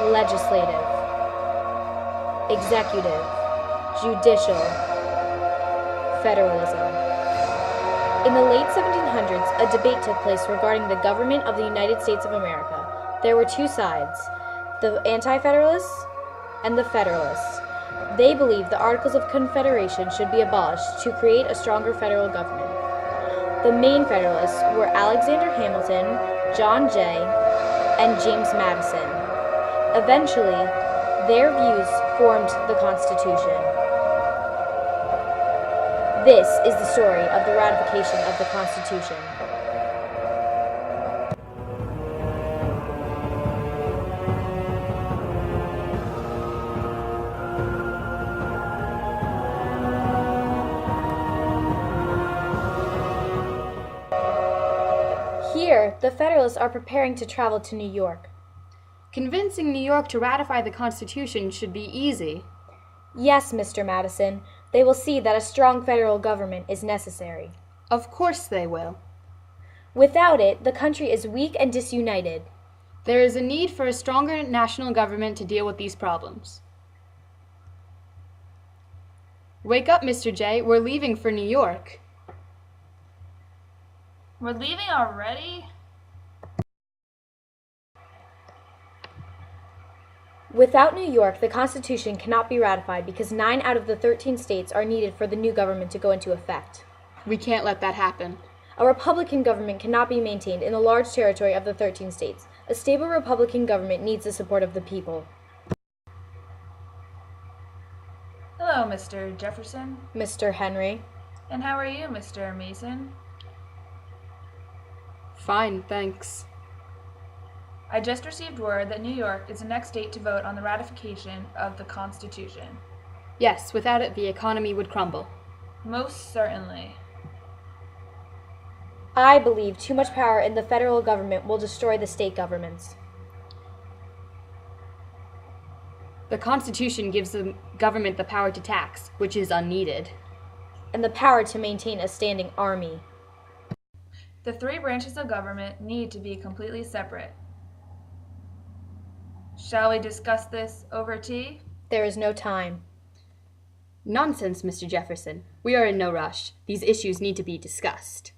legislative, executive, judicial, federalism. In the late 1700s, a debate took place regarding the government of the United States of America. There were two sides, the Anti-Federalists and the Federalists. They believed the Articles of Confederation should be abolished to create a stronger federal government. The main Federalists were Alexander Hamilton, John Jay, and James Madison. Eventually, their views formed the Constitution. This is the story of the ratification of the Constitution. Here, the Federalists are preparing to travel to New York. Convincing New York to ratify the Constitution should be easy. Yes, Mr. Madison, they will see that a strong federal government is necessary. Of course they will. Without it, the country is weak and disunited. There is a need for a stronger national government to deal with these problems. Wake up, Mr. J. We're leaving for New York. We're leaving already? Without New York, the Constitution cannot be ratified because 9 out of the 13 states are needed for the new government to go into effect. We can't let that happen. A Republican government cannot be maintained in the large territory of the 13 states. A stable Republican government needs the support of the people. Hello, Mr. Jefferson. Mr. Henry. And how are you, Mr. Mason? Fine, thanks. I just received word that New York is the next state to vote on the ratification of the Constitution. Yes, without it, the economy would crumble. Most certainly. I believe too much power in the federal government will destroy the state governments. The Constitution gives the government the power to tax, which is unneeded. And the power to maintain a standing army. The 3 branches of government need to be completely separate. Shall we discuss this over tea? There is no time. Nonsense, Mr. Jefferson. We are in no rush. These issues need to be discussed.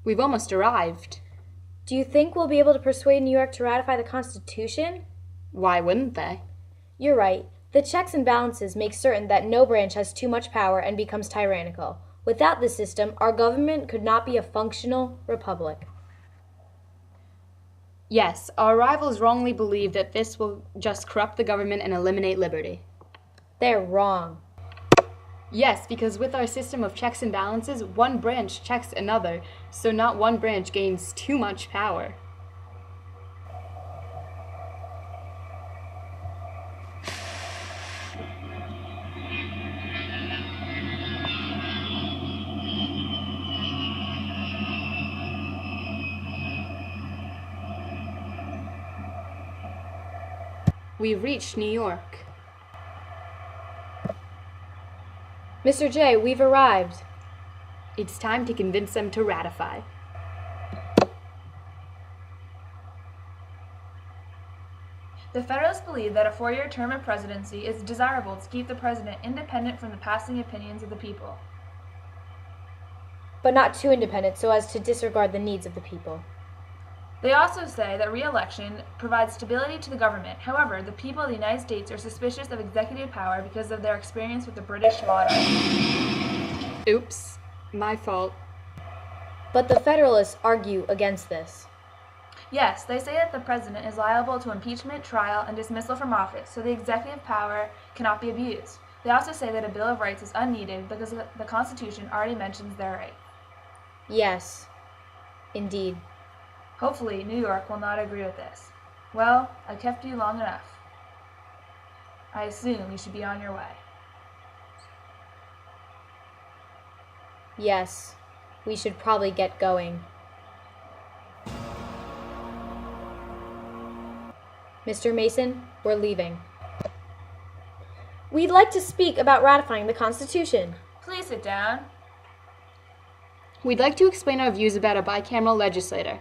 We've almost arrived. Do you think we'll be able to persuade New York to ratify the Constitution? Why wouldn't they? You're right. The checks and balances make certain that no branch has too much power and becomes tyrannical. Without this system, our government could not be a functional republic. Yes, our rivals wrongly believe that this will just corrupt the government and eliminate liberty. They're wrong. Yes, because with our system of checks and balances, one branch checks another, so not one branch gains too much power. We've reached New York. Mr. J, we've arrived. It's time to convince them to ratify. The Federalists believe that a 4-year term of presidency is desirable to keep the president independent from the passing opinions of the people. But not too independent so as to disregard the needs of the people. They also say that re-election provides stability to the government. However, the people of the United States are suspicious of executive power because of their experience with the British monarchy. Oops, my fault. But the Federalists argue against this. Yes, they say that the president is liable to impeachment, trial, and dismissal from office, so the executive power cannot be abused. They also say that a Bill of Rights is unneeded because the Constitution already mentions their right. Yes, indeed. Hopefully, New York will not agree with this. Well, I kept you long enough. I assume you should be on your way. Yes, we should probably get going. Mr. Mason, we're leaving. We'd like to speak about ratifying the Constitution. Please sit down. We'd like to explain our views about a bicameral legislature.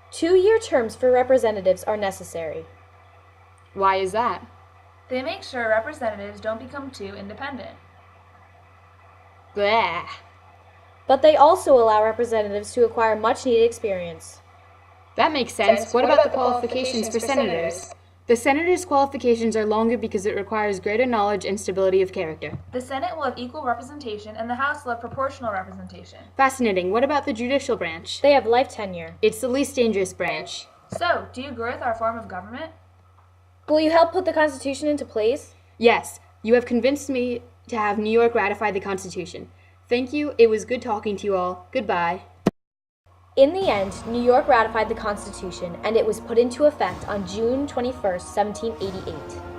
Two-year terms for representatives are necessary. Why is that? They make sure representatives don't become too independent. Blah. But they also allow representatives to acquire much-needed experience. That makes sense. What about the qualifications for senators? The senator's qualifications are longer because it requires greater knowledge and stability of character. The Senate will have equal representation and the House will have proportional representation. Fascinating. What about the judicial branch? They have life tenure. It's the least dangerous branch. So, do you agree with our form of government? Will you help put the Constitution into place? Yes, you have convinced me to have New York ratify the Constitution. Thank you. It was good talking to you all. Goodbye. In the end, New York ratified the Constitution, and it was put into effect on June 21, 1788.